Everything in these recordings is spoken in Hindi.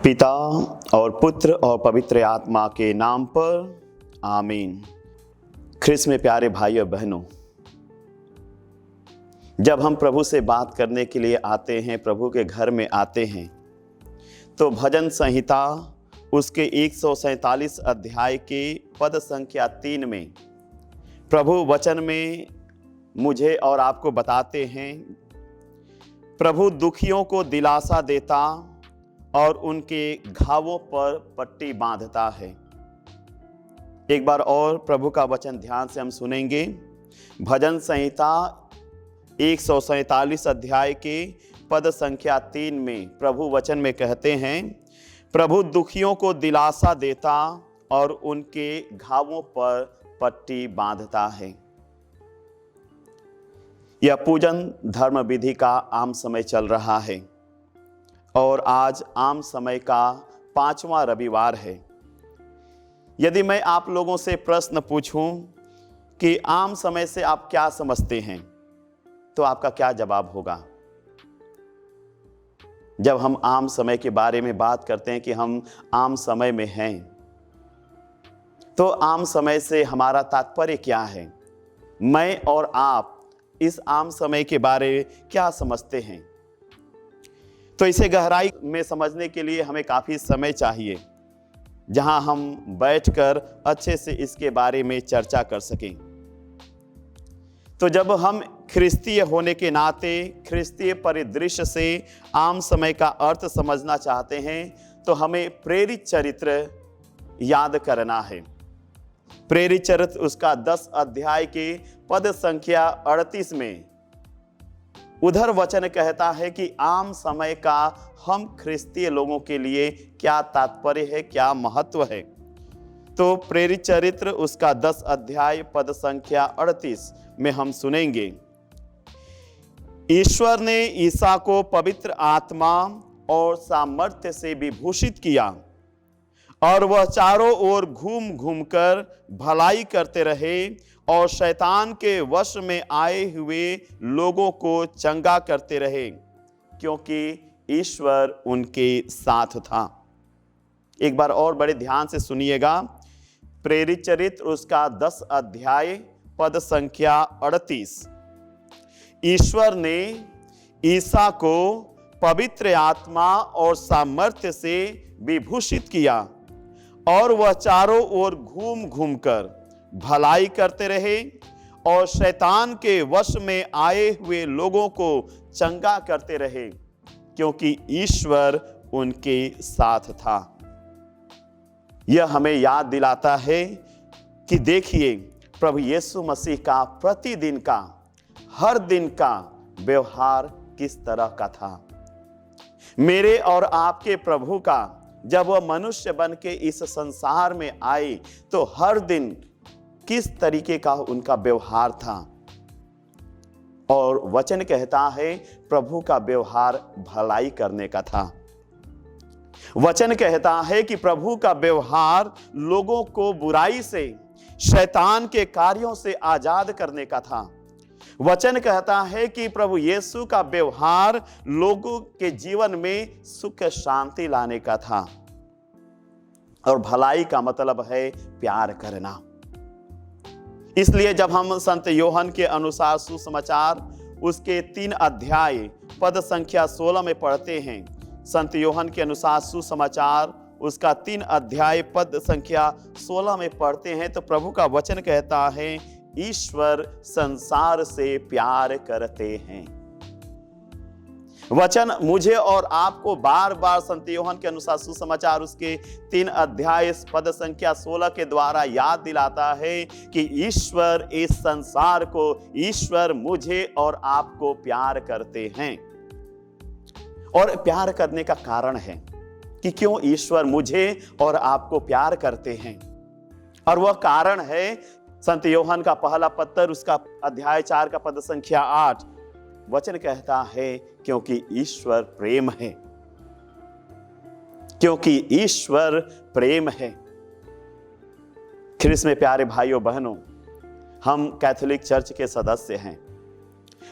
पिता और पुत्र और पवित्र आत्मा के नाम पर आमीन। ख्रिस्त में प्यारे भाई और बहनों, जब हम प्रभु से बात करने के लिए आते हैं, प्रभु के घर में आते हैं, तो भजन संहिता उसके 147 अध्याय के पद संख्या 3 में प्रभु वचन में मुझे और आपको बताते हैं, प्रभु दुखियों को दिलासा देता और उनके घावों पर पट्टी बांधता है। एक बार और प्रभु का वचन ध्यान से हम सुनेंगे। भजन संहिता 147 अध्याय के पद संख्या 3 में प्रभु वचन में कहते हैं, प्रभु दुखियों को दिलासा देता और उनके घावों पर पट्टी बांधता है। यह पूजन धर्म विधि का आम समय चल रहा है और आज आम समय का 5वां रविवार है। यदि मैं आप लोगों से प्रश्न पूछूं कि आम समय से आप क्या समझते हैं, तो आपका क्या जवाब होगा? जब हम आम समय के बारे में बात करते हैं कि हम आम समय में हैं, तो आम समय से हमारा तात्पर्य क्या है? मैं और आप इस आम समय के बारे में क्या समझते हैं? तो इसे गहराई में समझने के लिए हमें काफ़ी समय चाहिए, जहां हम बैठकर अच्छे से इसके बारे में चर्चा कर सकें। तो जब हम ख्रिस्तीय होने के नाते ख्रिस्तीय परिदृश्य से आम समय का अर्थ समझना चाहते हैं, तो हमें प्रेरित चरित्र याद करना है। प्रेरित चरित्र उसका 10 अध्याय के पद संख्या 38 में उधर वचन कहता है कि आम समय का हम ख्रिस्तीय लोगों के लिए क्या तात्पर्य है, क्या महत्व है। तो प्रेरित चरित्र उसका 10 अध्याय पद संख्या 38 में हम सुनेंगे, ईश्वर ने ईसा को पवित्र आत्मा और सामर्थ्य से विभूषित किया और वह चारों ओर घूम घूमकर भलाई करते रहे और शैतान के वश में आए हुए लोगों को चंगा करते रहे, क्योंकि ईश्वर उनके साथ था। एक बार और बड़े ध्यान से सुनिएगा। प्रेरित चरित्र उसका 10 अध्याय पद संख्या 38, ईश्वर ने ईसा को पवित्र आत्मा और सामर्थ्य से विभूषित किया और वह चारों ओर घूम घूमकर भलाई करते रहे और शैतान के वश में आए हुए लोगों को चंगा करते रहे, क्योंकि ईश्वर उनके साथ था। यह हमें याद दिलाता है कि देखिए, प्रभु यीशु मसीह का प्रतिदिन का, हर दिन का व्यवहार किस तरह का था। मेरे और आपके प्रभु का जब वह मनुष्य बन के इस संसार में आए, तो हर दिन किस तरीके का उनका व्यवहार था। और वचन कहता है प्रभु का व्यवहार भलाई करने का था। वचन कहता है कि प्रभु का व्यवहार लोगों को बुराई से, शैतान के कार्यों से आजाद करने का था। वचन कहता है कि प्रभु यीशु का व्यवहार लोगों के जीवन में सुख शांति लाने का था। और भलाई का मतलब है प्यार करना। इसलिए जब हम संत योहन के अनुसार सुसमाचार उसके 3 अध्याय पद संख्या 16 में पढ़ते हैं, संत योहन के अनुसार सुसमाचार उसका 3 अध्याय पद संख्या 16 में पढ़ते हैं, तो प्रभु का वचन कहता है, ईश्वर संसार से प्यार करते हैं। वचन मुझे और आपको बार बार संत योहन के अनुसार सुसमाचार उसके 3 अध्याय पद संख्या 16 के द्वारा याद दिलाता है कि ईश्वर इस संसार को, ईश्वर मुझे और आपको प्यार करते हैं। और प्यार करने का कारण है कि क्यों ईश्वर मुझे और आपको प्यार करते हैं। और वह कारण है संत योहन का पहला पत्र उसका अध्याय 4 का पद संख्या 8, वचन कहता है, क्योंकि ईश्वर प्रेम है। क्योंकि ईश्वर प्रेम है। ख्रिस्त में प्यारे भाइयों बहनों, हम कैथोलिक चर्च के सदस्य हैं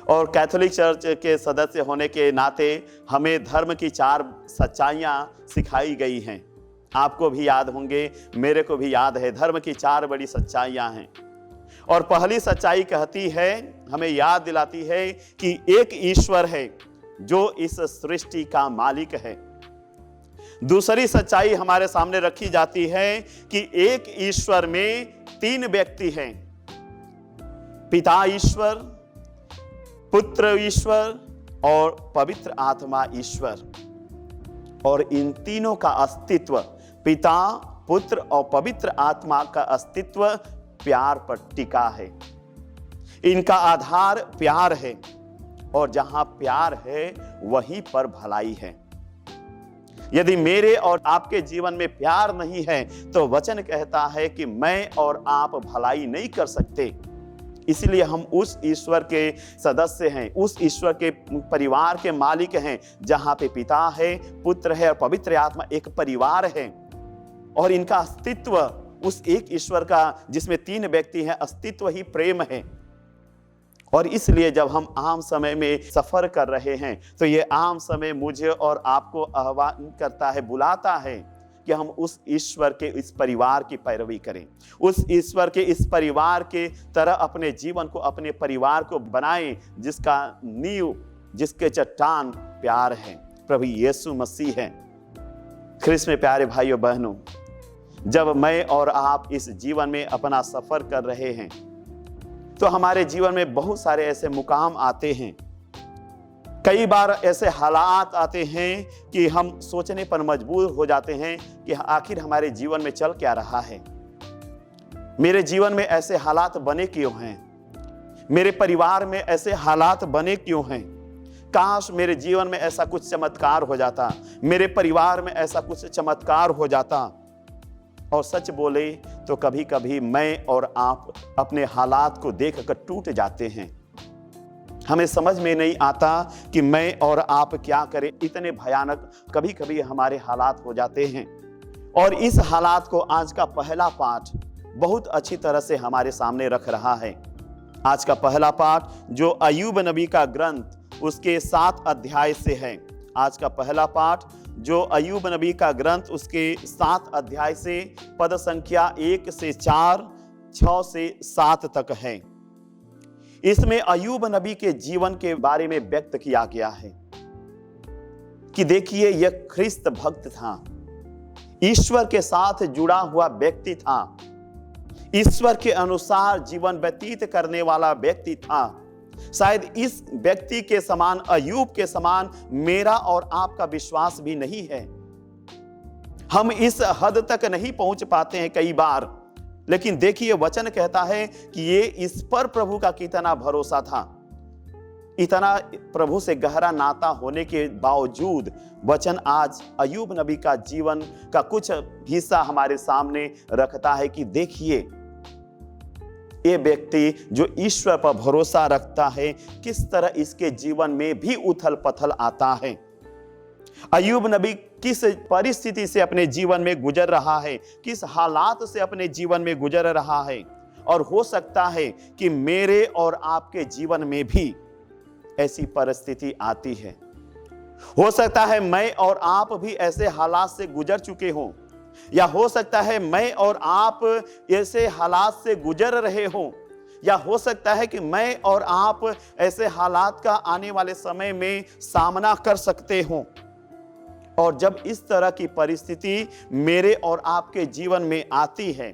और कैथोलिक चर्च के सदस्य होने के नाते हमें धर्म की 4 सच्चाइयाँ सिखाई गई हैं। आपको भी याद होंगे, मेरे को भी याद है, धर्म की 4 बड़ी सच्चाइयाँ हैं। और पहली सच्चाई कहती है, हमें याद दिलाती है कि एक ईश्वर है जो इस सृष्टि का मालिक है। दूसरी सच्चाई हमारे सामने रखी जाती है कि एक ईश्वर में 3 व्यक्ति हैं, पिता ईश्वर, पुत्र ईश्वर और पवित्र आत्मा ईश्वर। और इन तीनों का अस्तित्व, पिता, पुत्र और पवित्र आत्मा का अस्तित्व प्यार पर टिका है। इनका आधार प्यार है, और जहां प्यार है वहीं पर भलाई है। यदि मेरे और आपके जीवन में प्यार नहीं है तो वचन कहता है कि मैं और आप भलाई नहीं कर सकते। इसलिए हम उस ईश्वर के सदस्य हैं, उस ईश्वर के परिवार के मालिक हैं, जहां पे पिता है, पुत्र है और पवित्र आत्मा एक परिवार है। और इनका अस्तित्व, उस एक ईश्वर का जिसमें 3 व्यक्ति हैं, अस्तित्व ही प्रेम है। और इसलिए जब हम आम समय में सफर कर रहे हैं तो ये आम समय मुझे और आपको आह्वान करता है, बुलाता है कि हम उस ईश्वर के इस परिवार की पैरवी करें, उस ईश्वर के इस परिवार के तरह अपने जीवन को, अपने परिवार को बनाएं, जिसका नींव, जिसके चट्टान प्यार है, प्रभु यीशु मसीह है। ख्रिस्त में प्यारे भाइयों बहनों, जब मैं और आप इस जीवन में अपना सफर कर रहे हैं तो हमारे जीवन में बहुत सारे ऐसे मुकाम आते हैं, कई बार ऐसे हालात आते हैं कि हम सोचने पर मजबूर हो जाते हैं कि आखिर हमारे जीवन में चल क्या रहा है। मेरे जीवन में ऐसे हालात बने क्यों हैं? मेरे परिवार में ऐसे हालात बने क्यों हैं? काश मेरे जीवन में ऐसा कुछ चमत्कार हो जाता, मेरे परिवार में ऐसा कुछ चमत्कार हो जाता। और सच बोले तो कभी कभी मैं और आप अपने हालात को देखकर टूट जाते हैं। हमें समझ में नहीं आता कि मैं और आप क्या करें, इतने भयानक कभी कभी हमारे हालात हो जाते हैं। और इस हालात को आज का पहला पाठ बहुत अच्छी तरह से हमारे सामने रख रहा है। आज का पहला पाठ जो अय्यूब नबी का ग्रंथ उसके 7 अध्याय से है। आज का पहला पाठ जो अय्यूब नबी का ग्रंथ उसके 7 अध्याय से पद संख्या 1 से 4, 6 से 7 तक है। इसमें अय्यूब नबी के जीवन के बारे में व्यक्त किया गया है कि देखिए, यह ख्रिस्त भक्त था, ईश्वर के साथ जुड़ा हुआ व्यक्ति था, ईश्वर के अनुसार जीवन व्यतीत करने वाला व्यक्ति था। शायद इस व्यक्ति के समान, अय्यूब के समान मेरा और आपका विश्वास भी नहीं है। हम इस हद तक नहीं पहुंच पाते हैं कई बार, लेकिन देखिए वचन कहता है कि ये इस पर प्रभु का कितना भरोसा था। इतना प्रभु से गहरा नाता होने के बावजूद वचन आज अय्यूब नबी का जीवन का कुछ हिस्सा हमारे सामने रखता है कि देखिए, ये व्यक्ति जो ईश्वर पर भरोसा रखता है, किस तरह इसके जीवन में भी उथल पथल आता है। अय्यूब नबी किस परिस्थिति से अपने जीवन में गुजर रहा है, किस हालात से अपने जीवन में गुजर रहा है। और हो सकता है कि मेरे और आपके जीवन में भी ऐसी परिस्थिति आती है। हो सकता है मैं और आप भी ऐसे हालात से गुजर चुके हों, या हो सकता है मैं और आप ऐसे हालात से गुजर रहे हों, या हो सकता है कि मैं और आप ऐसे हालात का आने वाले समय में सामना कर सकते हों। और जब इस तरह की परिस्थिति मेरे और आपके जीवन में आती है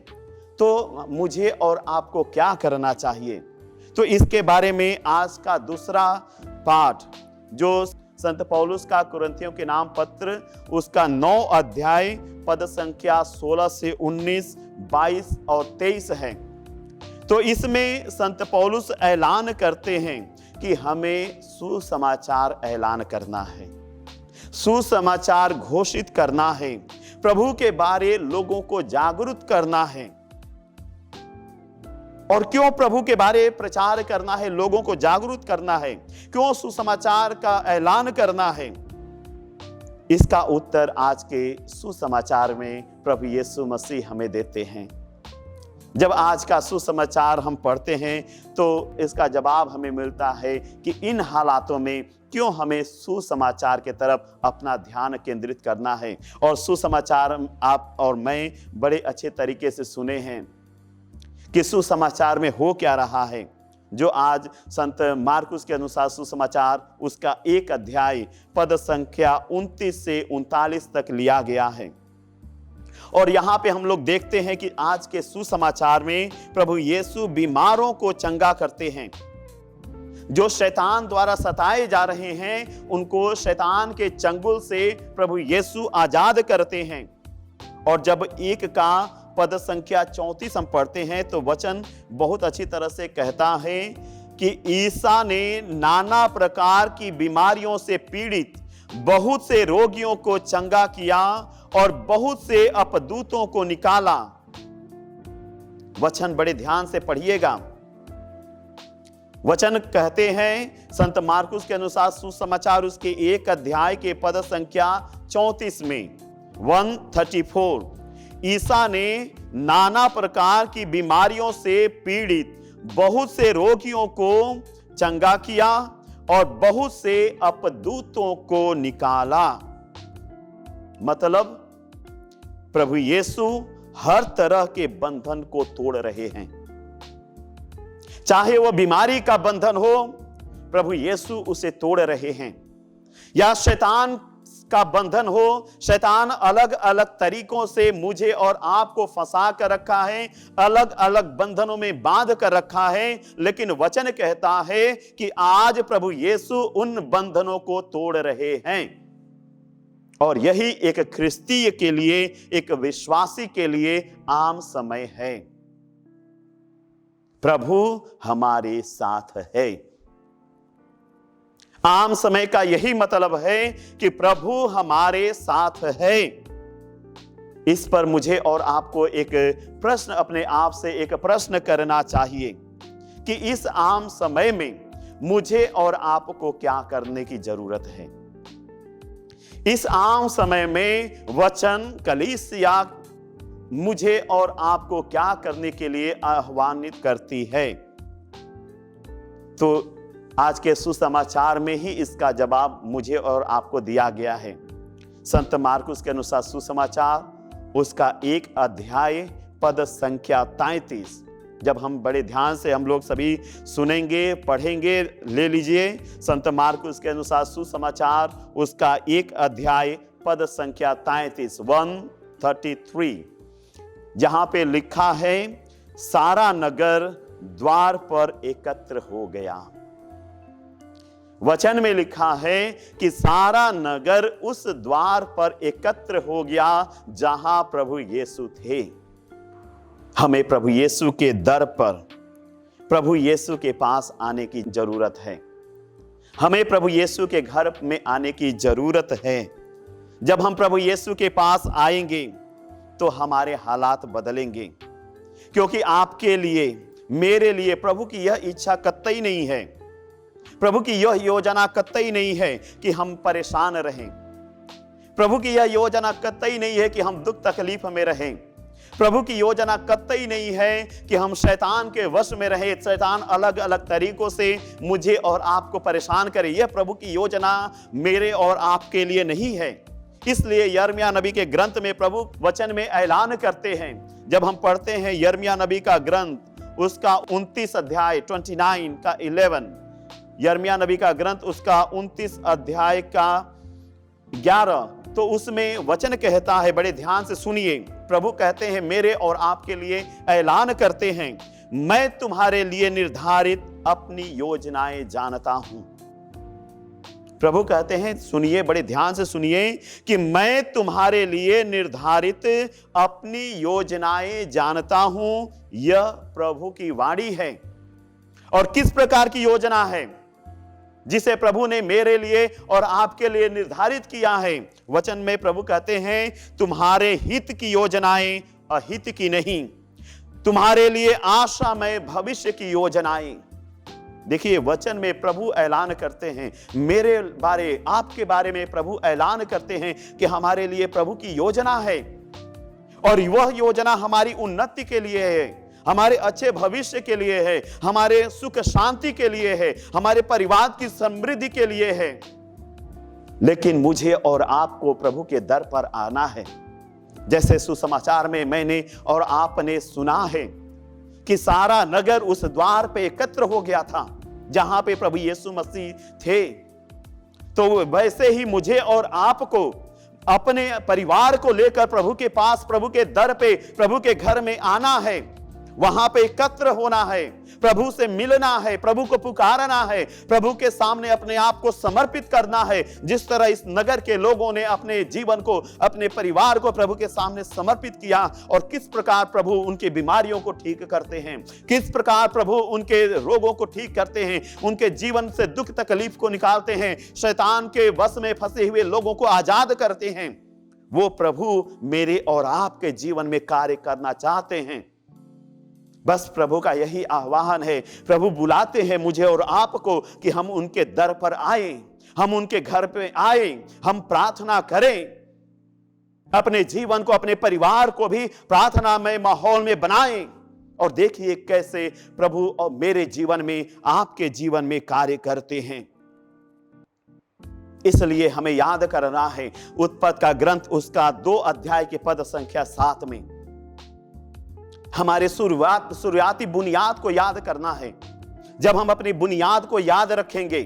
तो मुझे और आपको क्या करना चाहिए? तो इसके बारे में आज का दूसरा पाठ जो संत पौलुस का कुरिन्थियों के नाम पत्र उसका 9 अध्याय पद संख्या 16 से 19, 22 और 23 है। तो इसमें संत पौलुस ऐलान करते हैं कि हमें सुसमाचार ऐलान करना है, सुसमाचार घोषित करना है, प्रभु के बारे लोगों को जागरूक करना है। और क्यों प्रभु के बारे प्रचार करना है, लोगों को जागरूक करना है, क्यों सुसमाचार का ऐलान करना है? इसका उत्तर आज के सुसमाचार में प्रभु यीशु मसीह हमें देते हैं। जब आज का सुसमाचार हम पढ़ते हैं तो इसका जवाब हमें मिलता है कि इन हालातों में क्यों हमें सुसमाचार के तरफ अपना ध्यान केंद्रित करना है। और सुसमाचार आप और मैं बड़े अच्छे तरीके से सुने हैं कि सुसमाचार में हो क्या रहा है। जो आज संत मार्कुस के अनुसार सुसमाचार उसका 1 अध्याय पद संख्या 29 से 39 तक लिया गया है। और यहाँ पे हम लोग देखते हैं कि आज के सुसमाचार में प्रभु यीशु बीमारों को चंगा करते हैं। जो शैतान द्वारा सताए जा रहे हैं उनको शैतान के चंगुल से प्रभु यीशु आजाद करते हैं। और जब 1 का पद संख्या 34 हम पढ़ते हैं तो वचन बहुत अच्छी तरह से कहता है कि ईसा ने नाना प्रकार की बीमारियों से पीड़ित बहुत से रोगियों को चंगा किया और बहुत से अपदूतों को निकाला। वचन बड़े ध्यान से पढ़िएगा। वचन कहते हैं संत मार्कुस के अनुसार सुसमाचार उसके 1 अध्याय के पद संख्या 34 में 134, ईसा ने नाना प्रकार की बीमारियों से पीड़ित बहुत से रोगियों को चंगा किया और बहुत से अपदूतों को निकाला। मतलब प्रभु यीशु हर तरह के बंधन को तोड़ रहे हैं। चाहे वो बीमारी का बंधन हो, प्रभु यीशु उसे तोड़ रहे हैं, या शैतान का बंधन हो। शैतान अलग अलग तरीकों से मुझे और आपको फंसा कर रखा है, अलग अलग बंधनों में बांध कर रखा है, लेकिन वचन कहता है कि आज प्रभु यीशु उन बंधनों को तोड़ रहे हैं। और यही एक ख्रिस्तीय के लिए, एक विश्वासी के लिए आम समय है। प्रभु हमारे साथ है। आम समय का यही मतलब है कि प्रभु हमारे साथ है। इस पर मुझे और आपको एक प्रश्न, अपने आप से एक प्रश्न करना चाहिए कि इस आम समय में मुझे और आपको क्या करने की जरूरत है। इस आम समय में वचन कलीसिया मुझे और आपको क्या करने के लिए आह्वानित करती है। तो आज के सुसमाचार में ही इसका जवाब मुझे और आपको दिया गया है। संत मार्कुस के अनुसार सुसमाचार उसका 1 अध्याय पद संख्या 33, जब हम बड़े ध्यान से हम लोग सभी सुनेंगे, पढ़ेंगे, ले लीजिए। संत मार्कुस के अनुसार सुसमाचार उसका 1 अध्याय पद संख्या 33 133, जहां पे लिखा है सारा नगर द्वार पर एकत्र हो गया। वचन में लिखा है कि सारा नगर उस द्वार पर एकत्र हो गया जहां प्रभु यीशु थे। हमें प्रभु यीशु के दर पर, प्रभु यीशु के पास आने की जरूरत है। हमें प्रभु यीशु के घर में आने की जरूरत है। जब हम प्रभु यीशु के पास आएंगे तो हमारे हालात बदलेंगे, क्योंकि आपके लिए, मेरे लिए प्रभु की यह इच्छा कतई नहीं है, प्रभु की यह योजना कतई नहीं है कि हम परेशान रहें। प्रभु की यह योजना कतई नहीं है कि हम दुख तकलीफ में रहें। प्रभु की योजना कतई नहीं है कि हम शैतान के वश में रहें, शैतान अलग अलग तरीकों से मुझे और आपको परेशान करे। यह प्रभु की योजना मेरे और आपके लिए नहीं है। इसलिए यिर्मयाह नबी के ग्रंथ में प्रभु वचन में ऐलान करते हैं। जब हम पढ़ते हैं यिर्मयाह नबी का ग्रंथ उसका 29 अध्याय 29 का 11, यिर्मयाह नबी का ग्रंथ उसका 29 अध्याय का 11, तो उसमें वचन कहता है, बड़े ध्यान से सुनिए। प्रभु कहते हैं, मेरे और आपके लिए ऐलान करते हैं, मैं तुम्हारे लिए निर्धारित अपनी योजनाएं जानता हूं। प्रभु कहते हैं, सुनिए, बड़े ध्यान से सुनिए, कि मैं तुम्हारे लिए निर्धारित अपनी योजनाएं जानता हूं। यह प्रभु की वाणी है। और किस प्रकार की योजना है जिसे प्रभु ने मेरे लिए और आपके लिए निर्धारित किया है? वचन में प्रभु कहते हैं, तुम्हारे हित की योजनाएं अहित की नहीं, तुम्हारे लिए आशामय भविष्य की योजनाएं। देखिए, वचन में प्रभु ऐलान करते हैं, मेरे बारे, आपके बारे में प्रभु ऐलान करते हैं कि हमारे लिए प्रभु की योजना है। और वह योजना हमारी उन्नति के लिए है, हमारे अच्छे भविष्य के लिए है, हमारे सुख शांति के लिए है, हमारे परिवार की समृद्धि के लिए है। लेकिन मुझे और आपको प्रभु के दर पर आना है। जैसे सुसमाचार में मैंने और आपने सुना है कि सारा नगर उस द्वार पे एकत्र हो गया था जहां पे प्रभु यीशु मसीह थे। तो वैसे ही मुझे और आपको अपने परिवार को लेकर प्रभु के पास, प्रभु के दर पे, प्रभु के घर में आना है, वहां पे एकत्र होना है, प्रभु से मिलना है, प्रभु को पुकारना है, प्रभु के सामने अपने आप को समर्पित करना है। जिस तरह इस नगर के लोगों ने अपने जीवन को, अपने परिवार को प्रभु के सामने समर्पित किया और किस प्रकार प्रभु उनकी बीमारियों को ठीक करते हैं, किस प्रकार प्रभु उनके रोगों को ठीक करते हैं, उनके जीवन से दुख तकलीफ को निकालते हैं, शैतान के वश में फंसे हुए लोगों को आजाद करते हैं। वो प्रभु मेरे और आपके जीवन में कार्य करना चाहते हैं। बस प्रभु का यही आह्वान है। प्रभु बुलाते हैं मुझे और आपको कि हम उनके दर पर आए, हम उनके घर पे आए, हम प्रार्थना करें, अपने जीवन को, अपने परिवार को भी प्रार्थनामय माहौल में बनाएं। और देखिए कैसे प्रभु और मेरे जीवन में, आपके जीवन में कार्य करते हैं। इसलिए हमें याद करना है उत्पत्ति का ग्रंथ, उसका 2 अध्याय के पद संख्या 7 में हमारे शुरुआती बुनियाद को याद करना है। जब हम अपनी बुनियाद को याद रखेंगे,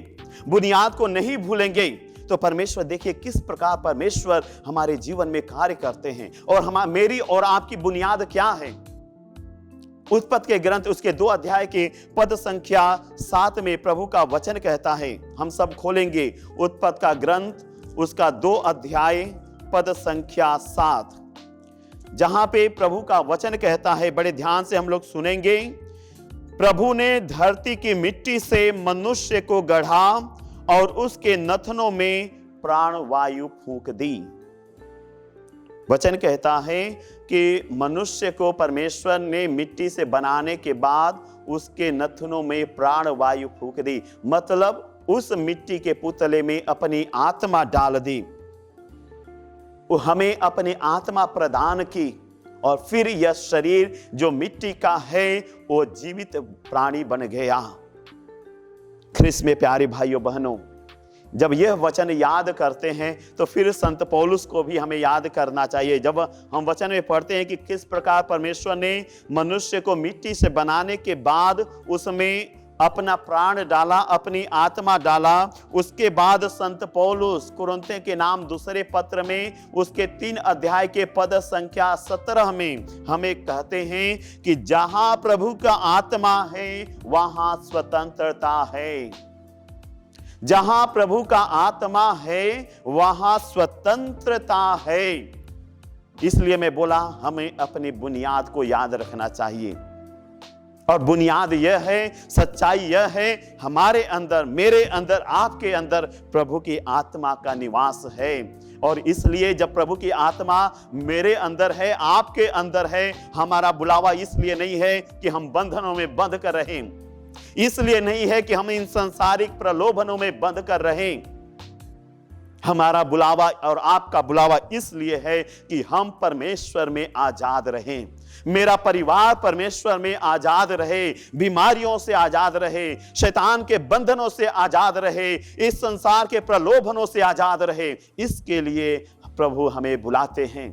बुनियाद को नहीं भूलेंगे, तो परमेश्वर, देखिए किस प्रकार परमेश्वर हमारे जीवन में कार्य करते हैं। और मेरी और आपकी बुनियाद क्या है? उत्पत्ति के ग्रंथ उसके 2 अध्याय के पद संख्या 7 में प्रभु का वचन कहता है। हम सब खोलेंगे उत्पत्ति का ग्रंथ उसका 2 अध्याय पद संख्या 7, जहां पे प्रभु का वचन कहता है। बड़े ध्यान से हम लोग सुनेंगे। प्रभु ने धरती की मिट्टी से मनुष्य को गढ़ा और उसके नथनों में प्राण वायु फूंक दी। वचन कहता है कि मनुष्य को परमेश्वर ने मिट्टी से बनाने के बाद उसके नथनों में प्राण वायु फूंक दी, मतलब उस मिट्टी के पुतले में अपनी आत्मा डाल दी, वो हमें अपनी आत्मा प्रदान की। और फिर यह शरीर जो मिट्टी का है वो जीवित प्राणी बन गया। ख्रिस्त में प्यारे भाइयों बहनों, जब यह वचन याद करते हैं तो फिर संत पौलुस को भी हमें याद करना चाहिए। जब हम वचन में पढ़ते हैं कि किस प्रकार परमेश्वर ने मनुष्य को मिट्टी से बनाने के बाद उसमें अपना प्राण डाला, अपनी आत्मा डाला, उसके बाद संत पौलुस कुरिन्थियों के नाम दूसरे पत्र में उसके 3 अध्याय के पद संख्या 17 में हमें कहते हैं कि जहां प्रभु का आत्मा है वहां स्वतंत्रता है। जहां प्रभु का आत्मा है वहां स्वतंत्रता है। इसलिए मैं बोला हमें अपनी बुनियाद को याद रखना चाहिए। और बुनियाद यह है, सच्चाई यह है, हमारे अंदर, मेरे अंदर, आपके अंदर प्रभु की आत्मा का निवास है। और इसलिए जब प्रभु की आत्मा मेरे अंदर है, आपके अंदर है, हमारा बुलावा इसलिए नहीं है कि हम बंधनों में बंध कर रहें, इसलिए नहीं है कि हम इन सांसारिक प्रलोभनों में बंध कर रहें। हमारा बुलावा और आपका बुलावा इसलिए है कि हम परमेश्वर में आजाद रहें, मेरा परिवार परमेश्वर में आजाद रहे, बीमारियों से आजाद रहे, शैतान के बंधनों से आजाद रहे, इस संसार के प्रलोभनों से आजाद रहे। इसके लिए प्रभु हमें बुलाते हैं।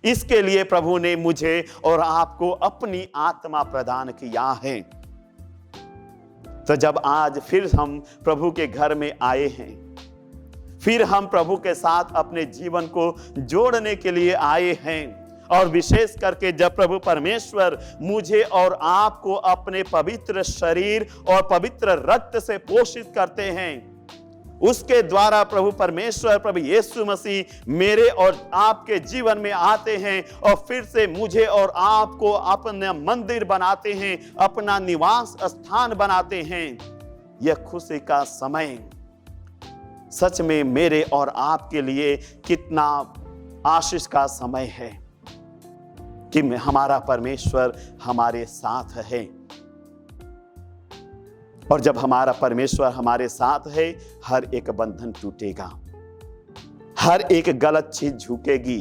इसके लिए प्रभु ने मुझे और आपको अपनी आत्मा प्रदान किया है। तो जब आज फिर हम प्रभु के घर में आए हैं, फिर हम प्रभु के साथ अपने जीवन को जोड़ने के लिए आए हैं, और विशेष करके जब प्रभु परमेश्वर मुझे और आपको अपने पवित्र शरीर और पवित्र रक्त से पोषित करते हैं, उसके द्वारा प्रभु परमेश्वर, प्रभु यीशु मसीह मेरे और आपके जीवन में आते हैं और फिर से मुझे और आपको अपना मंदिर बनाते हैं, अपना निवास स्थान बनाते हैं। यह खुशी का समय सच में मेरे और आपके लिए कितना आशीष का समय है कि हमारा परमेश्वर हमारे साथ है। और जब हमारा परमेश्वर हमारे साथ है, हर एक बंधन टूटेगा, हर एक गलत चीज झुकेगी,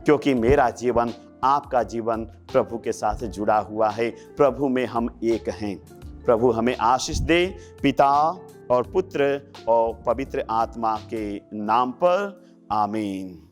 क्योंकि मेरा जीवन, आपका जीवन प्रभु के साथ जुड़ा हुआ है। प्रभु में हम एक हैं। प्रभु हमें आशीष दे, पिता और पुत्र और पवित्र आत्मा के नाम पर, आमीन।